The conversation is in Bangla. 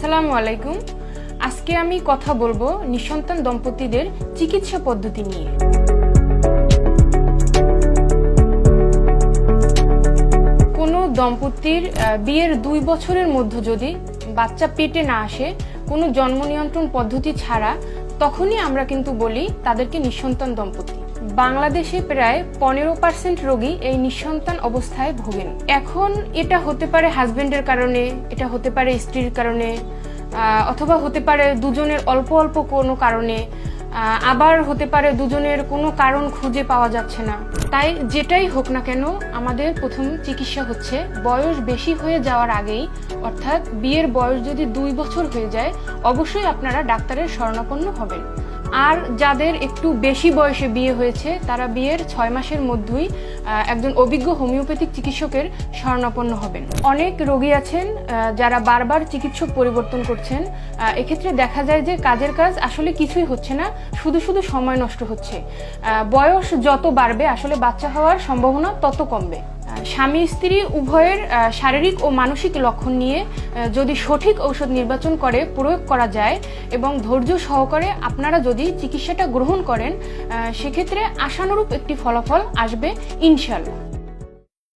আসসালামু আলাইকুম। আজকে আমি কথা বলবো নিঃসন্তান দম্পতিদের চিকিৎসা পদ্ধতি নিয়ে। কোনো দম্পতির বিয়ের 2 বছরের মধ্যে যদি বাচ্চা পেটে না আসে কোনো জন্ম নিয়ন্ত্রণ পদ্ধতি ছাড়া, তখনই আমরা কিন্তু বলি তাদেরকে নিঃসন্তান দম্পতি। বাংলাদেশে প্রায় 15% রোগী এই নিঃসন্তান অবস্থায় ভোগেন। এখন এটা হতে পারে হাজবেন্ডের কারণে, এটা হতে পারে স্ত্রীর কারণে, অথবা হতে পারে দুজনের অল্প অল্প কোনো কারণে, আবার হতে পারে দুজনের কোনো কারণ খুঁজে পাওয়া যাচ্ছে না। তাই যেটাই হোক না কেন, আমাদের প্রথম চিকিৎসা হচ্ছে বয়স বেশি হয়ে যাওয়ার আগেই, অর্থাৎ বিয়ের বয়স যদি 2 বছর হয়ে যায়, অবশ্যই আপনারা ডাক্তারের শরণাপন্ন হবেন। আর যাদের একটু বেশি বয়সে বিয়ে হয়েছে, তারা বিয়ের 6 মাসের মধ্যেই একজন অভিজ্ঞ হোমিওপ্যাথিক চিকিৎসকের শরণাপন্ন হবেন। অনেক রোগী আছেন যারা বারবার চিকিৎসক পরিবর্তন করছেন। এক্ষেত্রে দেখা যায় যে কাজের কাজ আসলে কিছুই হচ্ছে না, শুধু শুধু সময় নষ্ট হচ্ছে। বয়স যত বাড়বে আসলে বাচ্চা হওয়ার সম্ভাবনা তত কমবে। স্বামী স্ত্রী উভয়ের শারীরিক ও মানসিক লক্ষণ নিয়ে যদি সঠিক ঔষধ নির্বাচন করে প্রয়োগ করা যায় এবং ধৈর্য সহকারে আপনারা যদি চিকিৎসাটা গ্রহণ করেন, সেক্ষেত্রে আশানুরূপ একটি ফলাফল আসবে ইনশাআল্লাহ।